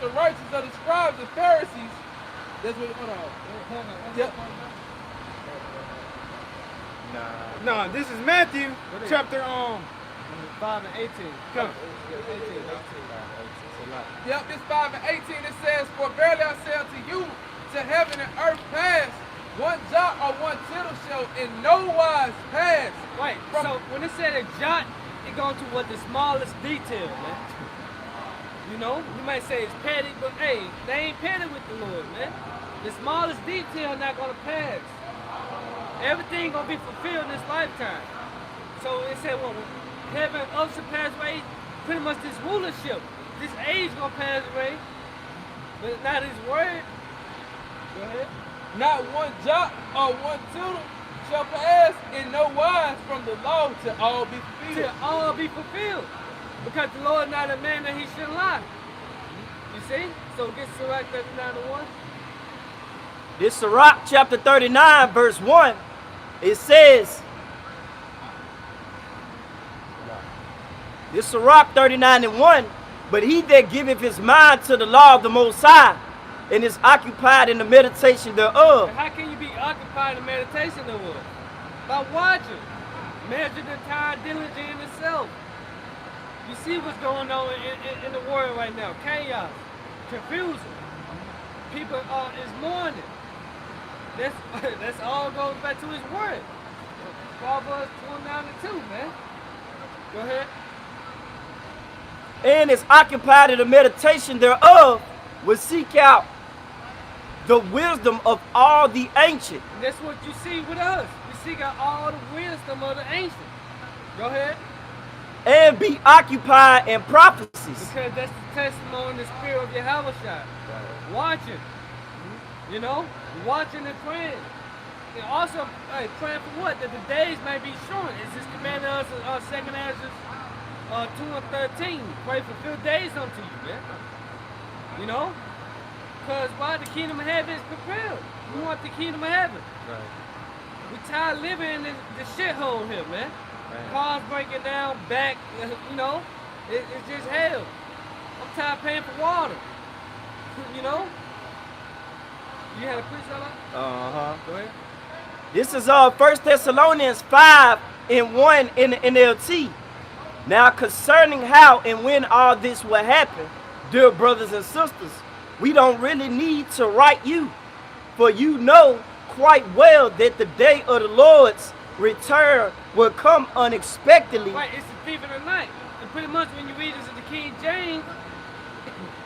the righteousness of the scribes and Pharisees. That's what. Hold on. Yep. No, this is Matthew chapter 5 and 18. Come. 18. Yep, this 5 and 18 it says, "For verily I say unto you, to heaven and earth pass, one jot or one tittle shall in no wise pass." Right. So when it said a jot, it goes to what the smallest detail, man. You know, you might say it's petty, but hey, they ain't petty with the Lord, man. The smallest detail not gonna pass. Everything gonna be fulfilled in this lifetime. So it said, well, heaven and earth shall pass away. Pretty much this rulership, this age gonna pass away, but not His word. Go ahead. Not one jot or one tittle shall pass in no wise from the law to all be fulfilled. To all be fulfilled. Because the Lord not a man that He should lie. You see? So get Sirach 39:1. This Sirach chapter 39, verse 1, it says, this Sirach 39:1, but he that giveth his mind to the law of the Most High, and is occupied in the meditation thereof. And how can you be occupied in meditation thereof? By watching. Measure the time diligently in itself. You see what's going on in the world right now. Chaos, confusion. People is mourning. That's all goes back to His word. Proverbs 29:2, man. Go ahead. And is occupied in the meditation thereof, will seek out the wisdom of all the ancient. And that's what you see with us. We seek out all the wisdom of the ancient. Go ahead. And be occupied in prophecies. Because that's the testimony in the spirit of Yahweh Shai. Watching. You know? Watching and praying. And also praying for what? That the days may be short. It's His command us in 2 Ezra 2:13. Pray for few days unto you, man. You know? Because why? The kingdom of heaven is prepared. We want the kingdom of heaven. Right. We tired of living in the shithole here, man. Right. Cars breaking down, back, you know? It's just hell. I'm tired of paying for water. You know? You had a preach on Go ahead. This is 1 Thessalonians 5:1 in the NLT. Now concerning how and when all this will happen, dear brothers and sisters, we don't really need to write you, for you know quite well that the day of the Lord's return will come unexpectedly. Right, it's the thief in the night. And pretty much when you read this in the King James,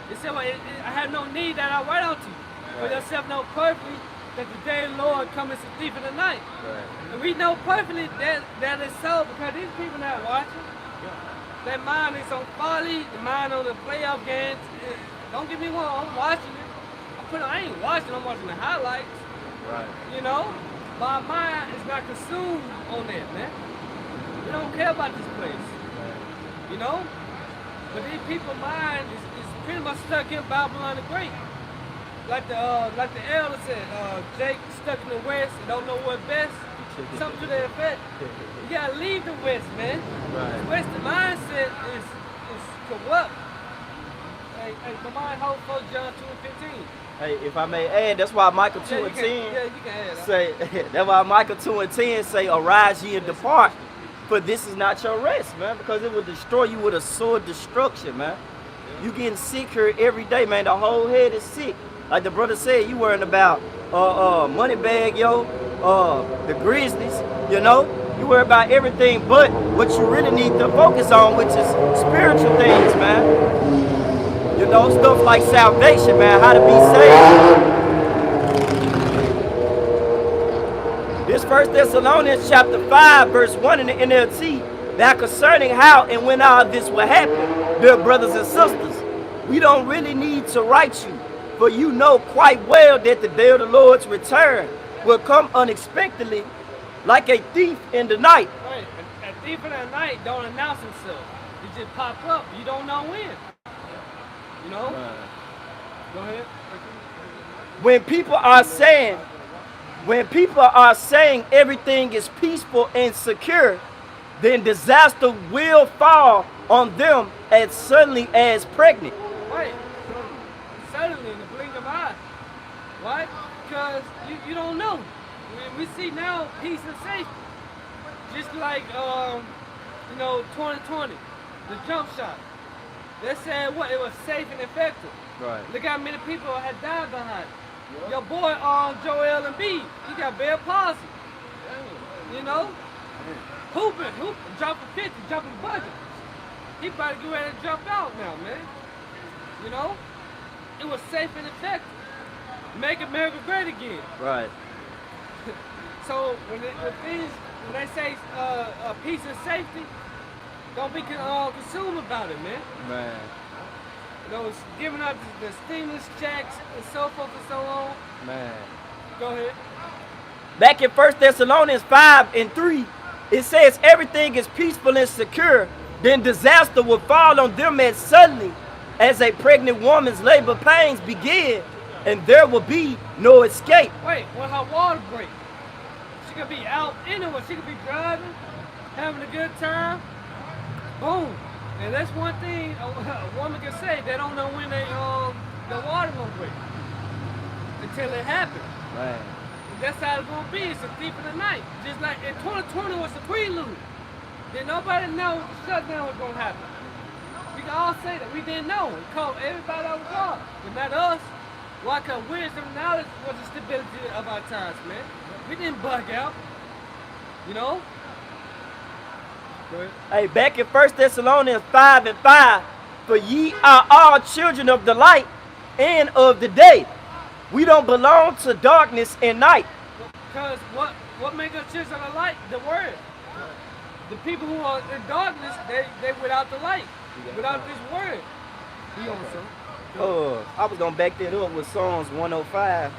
it said, well, I have no need that I write unto you. For yourself know perfectly that the day of the Lord comes as a thief in the night. Right. And we know perfectly that is so because these people not watching. Their mind is on folly, the mind on the playoff games. Don't get me wrong, I'm watching it. I ain't watching, I'm watching the highlights. Right. You know? My mind is not consumed on that, man. We don't care about this place. You know? But these people's mind is pretty much stuck in Babylon the Great. Like the elder said, Jake stuck in the West and don't know what's best. Something to that effect. You gotta leave the West, man. Right. The Western mindset is corrupt. Hey, my mind holds 1 John 2:15. Hey, if I may add, that's why Micah 2 and 10 Yeah, you can add that. say, that's why Micah 2 and 10 say, arise ye and depart, for this is not your rest, man, because it will destroy you with a sword destruction, man. You getting sick here every day, man. The whole head is sick. Like the brother said, you worrying about money bag, yo, the Grizzlies, you know. You worry about everything but what you really need to focus on, which is spiritual things, man. You know, stuff like salvation, man, how to be saved. This 1 Thessalonians chapter 5, verse 1 in the NLT, now concerning how and when all this will happen, dear brothers and sisters, we don't really need to write you, for you know quite well that the day of the Lord's return will come unexpectedly like a thief in the night. Right. A thief in the night don't announce himself. He just pop up. You don't know when. You know? Go ahead. When people are saying everything is peaceful and secure, then disaster will fall on them as suddenly as pregnant. Right. instantly in the blink of an eye. Right? Because you don't know. We see now peace and safety. Just like 2020, the jump shot. They said what? It was safe and effective. Right. Look how many people had died behind it. Your boy Joel Embiid, he got Bell palsy. You know? Hooping, dropping 50, jumping bucket. He about to get ready to jump out now, man. You know? It was safe and effective. Make America great again. Right. So when they say peace and safety, don't be consumed about it, man. Man. You know, it's giving up the stimulus checks and so forth and so on. Man. Go ahead. Back in 1 Thessalonians 5:3, it says everything is peaceful and secure. Then disaster will fall on them as suddenly as a pregnant woman's labor pains begin, and there will be no escape. Wait, when her water break, she could be out anywhere. She could be driving, having a good time. Boom. And that's one thing a woman can say. They don't know when the water gonna break until it happens. Man. That's how it's gonna be. It's a thief in the night. Just like in 2020 was the prelude. Did nobody know the shutdown was gonna happen? We can all say that. We didn't know. It caught everybody off guard, but not us. Why? Because wisdom and knowledge was the stability of our times, man. We didn't bug out. You know? Go ahead. Hey, back in 1 Thessalonians 5:5, for ye are all children of the light and of the day. We don't belong to darkness and night. Because what makes us children of the light? The word. The people who are in darkness, they without the light, without this word. You on some? I was gonna back that up with Psalms 105.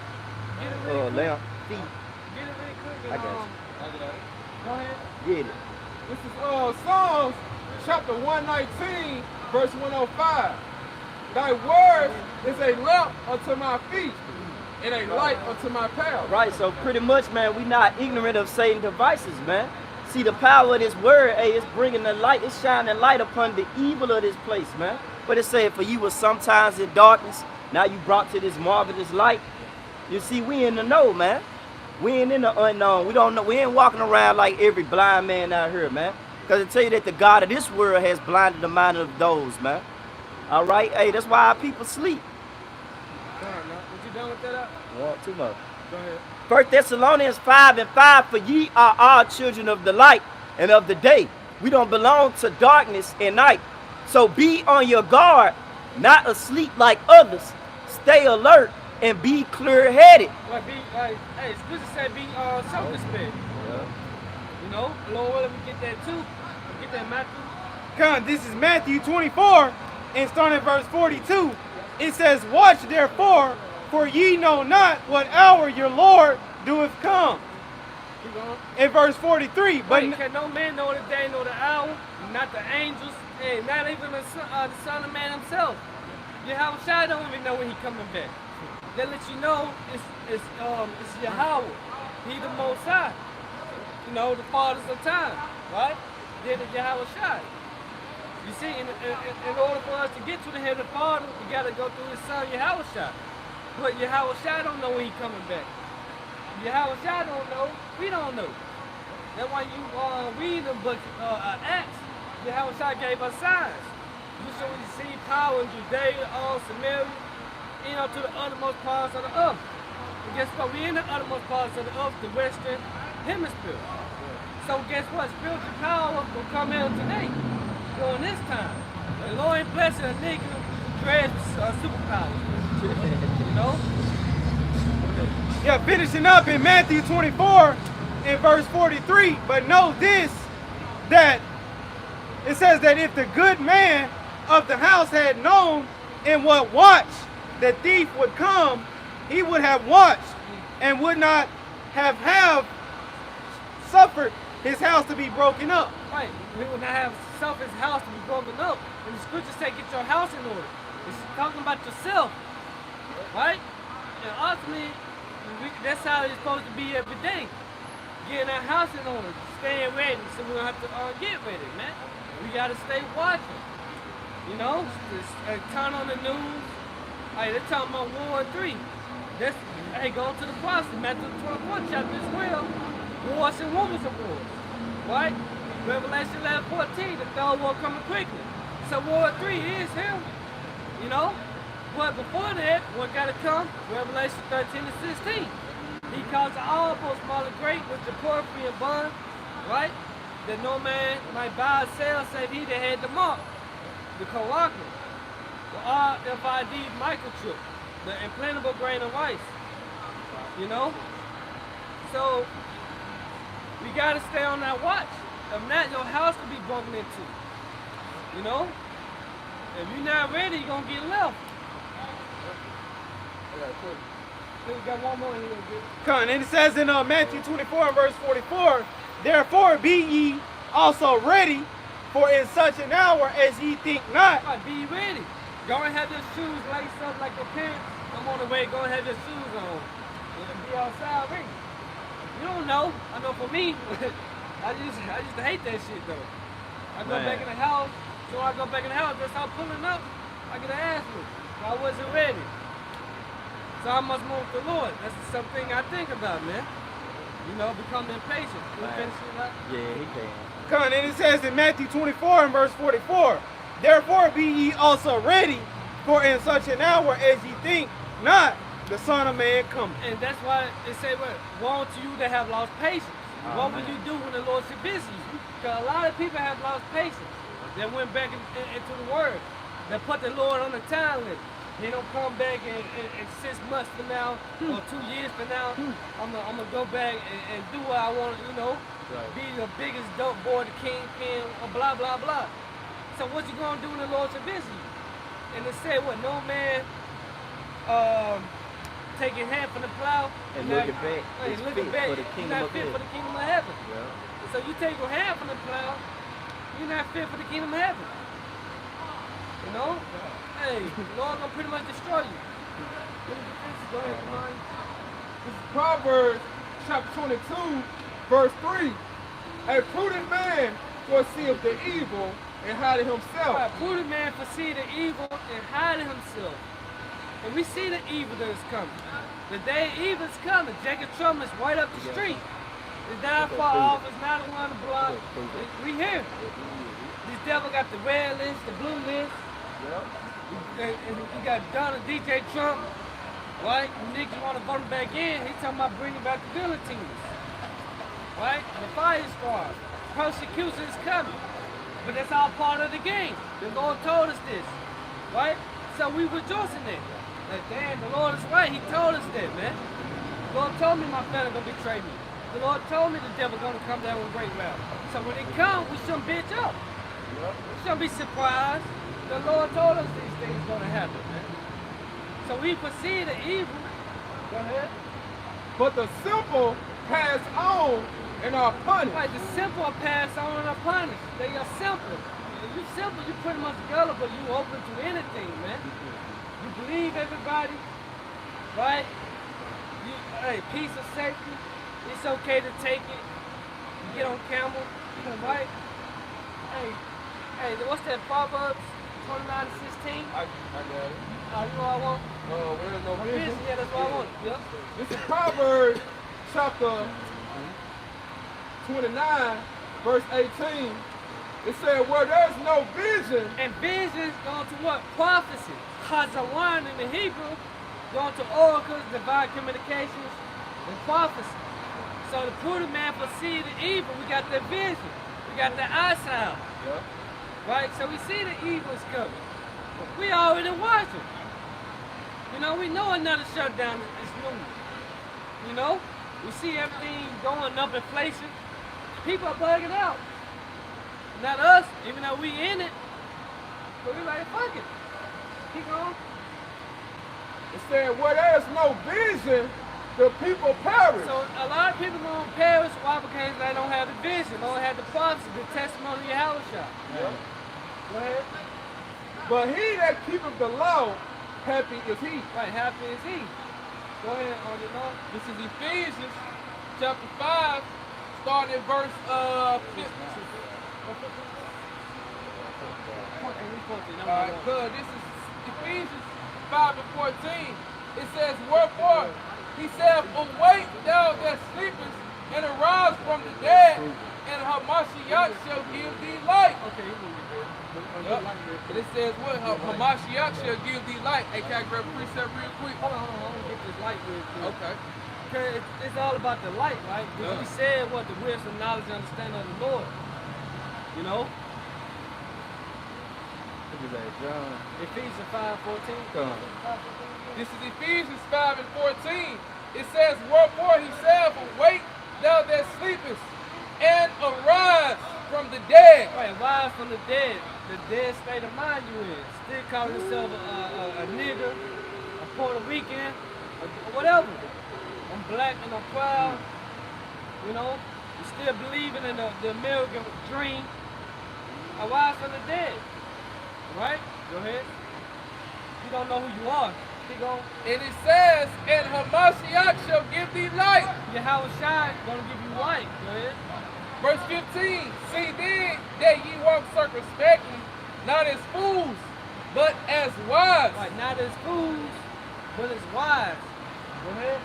Get it really quick. Lamb feet. Get it really quick. I got you. Go ahead. Get it. This is Psalms chapter 119, verse 105. Thy word is a lamp unto my feet and a light unto my path. Right, so pretty much, man, we not ignorant of Satan's devices, man. See, the power of this word, hey, it's bringing the light, it's shining light upon the evil of this place, man. But it said, for you were sometimes in darkness, now you brought to this marvelous light. You see, we in the know, man. We ain't in the unknown. We don't know. We ain't walking around like every blind man out here, man. Because I tell you that the God of this world has blinded the mind of those, man. All right? Hey, that's why our people sleep. Go ahead, man. Was you done with that? Want too much. Go ahead. 1 Thessalonians 5:5, for ye are all children of the light and of the day. We don't belong to darkness and night. So be on your guard, not asleep like others. Stay alert and be clear-headed. Hey, scripture said be circumspect. You know, Lord, let me get that too. Get that Matthew. Come, this is Matthew 24, and starting at verse 42. It says, watch therefore, for ye know not what hour your Lord doeth come. Keep going. In verse 43, but can no man know the day nor the hour, not the angels, and not even the Son of Man himself. Yahweh don't even know when he coming back. They let you know it's Yahweh. He the Most High. You know, the fathers of time, right? Then the Yahweh Shai. You see, in order for us to get to the head of the Father, we got to go through his son Yahweh Shai. But Yahweh Shai don't know when he coming back. Yahweh Shai don't know. We don't know. That's why you read the book Acts. Yahweh Shai gave us signs. You should receive power in Judea, all Samaria, you know, to the uttermost parts of the earth. And guess what? We in the uttermost parts of the earth, the western hemisphere. So guess what? Spiritual power will come in today, during this time. The Lord ain't blessing a nigga who dreads superpowers. You know? yeah, finishing up in Matthew 24 in verse 43. But know this, that it says that if the good man of the house had known in what watch the thief would come, he would have watched and would not have suffered his house to be broken up. Right. We would not have suffered his house to be broken up. And the scriptures say get your house in order. It's talking about yourself. Right? And ultimately, that's how it's supposed to be every day. Getting our house in order, staying ready. So we don't have to get ready, man. We got to stay watching. You know, just, turn on the news, Hey, they're talking about War 3. That's, hey, go to the prophecy, Matthew 24 chapter as well. Wars and rumors of wars. Right? Revelation 11:14, the third war coming quickly. So War 3 is him. You know? But before that, what got to come? Revelation 13 and 16. He calls all both small and great with the porphyry and bond, right? That no man might buy or sell save he that had the mark, the co-worker, the RFID microchip, the implantable grain of rice. You know? So, we got to stay on that watch. If not, your house could be broken into. You know? If you're not ready, you're going to get left. We got one more here. Come on, and it says in Matthew 24 and verse 44, therefore be ye also ready, for in such an hour as ye think not. Right, be ready. Go and have your shoes laced up like your parents. I'm on the way, go and have your shoes on. And be outside ready. You don't know. I know for me, I used to hate that shit though. I go back in the house, so I go back in the house, just start pulling up, I get an ass whip. So I wasn't ready. So I must move the Lord. That's something I think about, man. You know, becoming impatient. You finish it up? Yeah, he can. Come on, and it says in Matthew 24 and verse 44, therefore be ye also ready, for in such an hour as ye think not, the Son of Man cometh. And that's why it say, what? Woe to you that have lost patience. What will you do when the Lord should visit you? Because a lot of people have lost patience. They went back into the Word. They put the Lord on the time limit. They don't come back in 6 months from now or 2 years from now. I'm gonna go back and do what I want, you know, be the biggest dope boy, the kingpin, or blah, blah, blah. So what you gonna do when the Lord should visit you? And it said, what, no man take your hand from the plow And looking back, hey, it's looking fit back, for the you're kingdom not of fit heaven. for the kingdom of heaven. Yeah. So you take your hand from the plow, you're not fit for the kingdom of heaven. You know? Hey, the Lord gonna pretty much destroy you. Go ahead, come on. This is Proverbs chapter 22, verse 3. A prudent man foreseeth the evil and hideth himself. A prudent man foresee the evil and hiding himself. And we see the evil that is coming. The day evil is coming. Jacob Trump is right up the street. It's not far off. It's not around the block. We here. This devil got the red list, the blue list. And you got Donald DJ Trump, right? Niggas want to vote him back in. He's talking about bringing back the guillotines, right? The fire squad. Persecution is coming. But that's all part of the game. The Lord told us this, right? So we rejoice in that. Like, damn, the Lord is right. He told us that, man. The Lord told me my family gonna betray me. The Lord told me the devil gonna come down with great wrath. So when it comes, we shouldn't bitch up. We shouldn't be surprised. The Lord told us these things gonna happen, man. So we foresee the evil. Go ahead. But the simple pass on and are punished. Right, the simple are passed on and are punished. They are simple. If you simple, you pretty much gullible. You open to anything, man. You believe everybody, right? You, hey, peace or safety. It's okay to take it. You get on camel, right? Hey, what's that Proverbs 29 and 16? I got it. You know what I want? Where's no Vision, vision? yeah, that's what I want. Yep. This is Proverbs chapter 29, verse 18. It said, where there's no vision, And visions going to what? Prophecy. Chazawan in the Hebrew, going to oracles, divine communications, and prophecy. So the prudent man foresee the evil. We got the vision. We got the eyesight. Right? So we see the evil is coming. We already watching. You know, we know another shutdown is looming. You know? We see everything going up, inflation. People are bugging out. Not us, even though we in it. But we like, fuck it. Keep going. it said, where there's no vision, the people perish. So a lot of people going to perish. Why? Because they don't have the vision. They don't have the prophecy, the testimony of Yahushua. Go ahead. But he that keepeth the law, happy is he. Right, happy is he. Go ahead, on your note. This is Ephesians chapter 5, starting at verse 15. Alright, good. This is Ephesians 5 and 14, it says, wherefore, he said, awake thou that sleepest, and arise from the dead, and Hamashiach shall give thee light. Okay, Yep. And it says what? Hamashiach shall give thee light. Hey, can I grab a precept real quick? hold on, I want to get this light real quick. Okay. Because it's all about the light, right? Because we said what the wisdom, knowledge, and understanding of the Lord. You know? Ephesians 5:14. This is Ephesians 5 and 14. It says, wherefore he said, awake thou that sleepest, and arise from the dead. Right, rise from the dead state of mind you in. Still calling yourself a nigger, a Puerto Rican, or whatever. I'm black and I'm proud. You know, you still believing in the American dream. Arise from the dead. Right? Go ahead. You don't know who you are. Keep going. And it says, and Hamashiach shall give thee light. Yahweh Shai gonna give you light. Go ahead. Verse 15, see then that ye walk circumspectly, not as fools, but as wise. Right, not as fools, but as wise. Go ahead.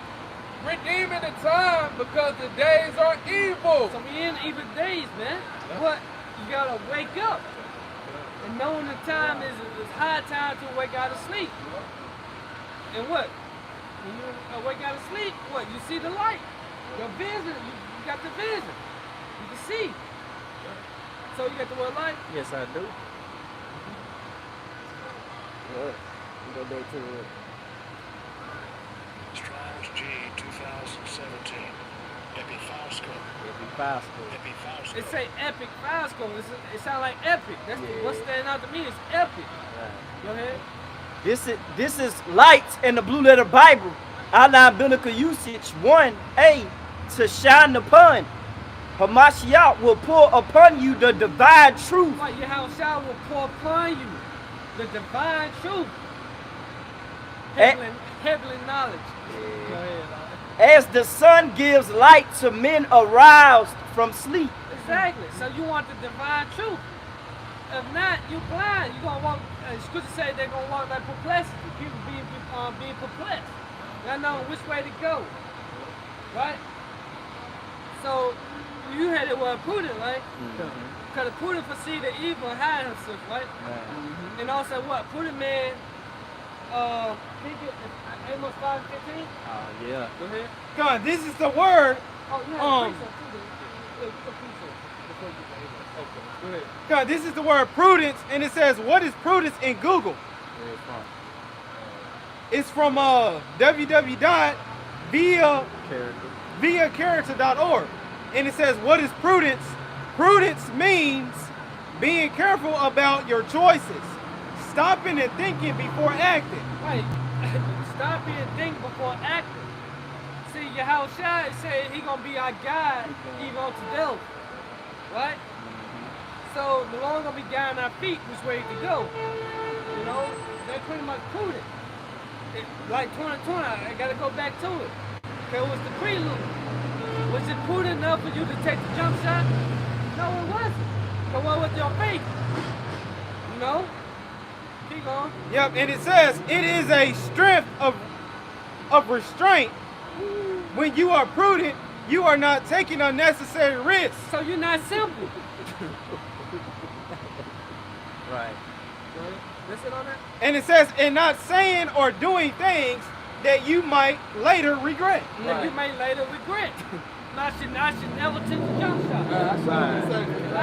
Redeeming the time, because the days are evil. So we in evil days, man. But you gotta wake up. And knowing the time is high time to wake out of sleep. And what? When you wake out of sleep, what? You see the light. Your vision, you got the vision. You can see. So you got the word light? Yes, I do. Good. We go back to it. Strong's G 2017. Epifausto. It say epic Fosco. It sounds like epic. That's what's standing out to me is epic. Right. Go ahead. This is lights in the Blue Letter Bible. Outline biblical usage 1A to shine upon. Hamashiach will pour upon you the divine truth. Right, Yahweh Shai will pour upon you the divine truth. Heavenly knowledge. Go ahead. As the sun gives light to men aroused from sleep. Exactly. So you want the divine truth. If not, you're blind. You're gonna walk. Scripture say they're gonna walk like perplexity. People being perplexed, not knowing which way to go. Right. So you had it well prudent, right? Because the prudent foresee the evil and hide himself, right? And also what? Prudent man. Can you get Amos 5:15? Yeah. Go ahead. God, this is the word. Oh, yeah, precept too. Yeah, precept before you get Amos. Okay, go ahead. God, this is the word prudence, and it says, what is prudence in Google? Where It's from www.viacharacter.org. And it says, what is prudence? Prudence means being careful about your choices, stopping and thinking before acting. Right. Stop and think before acting. See, Yahweh Shai said he gonna be our guide even unto death. Right? So the Lord gonna be guiding our feet which way to go. You know, they're pretty much prudent. Like 2020, I gotta go back to it. Okay, it was the prelude. Was it prudent enough for you to take the jump shot? No, it wasn't. But what was your faith? You know? Keep going. Yep, and it says it is a strength of restraint. When you are prudent, you are not taking unnecessary risks. So you're not simple. Right. Listen on that. And it says, and not saying or doing things that you might later regret. That you may later regret. I should never take the jump shot. I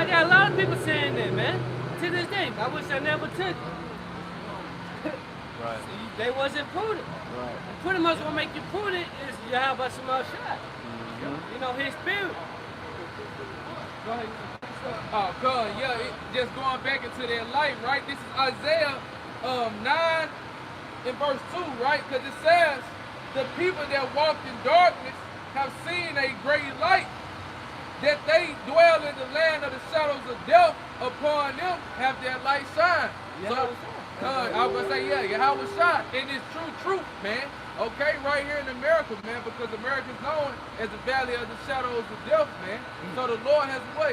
got a lot of people saying that, man. To this day, I wish I never took it. Right. See, they wasn't prudent. Right. Pretty much what make you prudent is you have a small shot. You know, his spirit. Go ahead. Oh, God, yeah, just going back into that light, right? This is Isaiah 9 and verse 2, right? Because it says, the people that walked in darkness have seen a great light, that they dwell in the land of the shadows of death, upon them have their light shine. So, I was going to say, yeah, Yahweh Shai, and it's truth, man. Okay, right here in America, man, because America is known as the valley of the shadows of death, man. So the Lord has a way.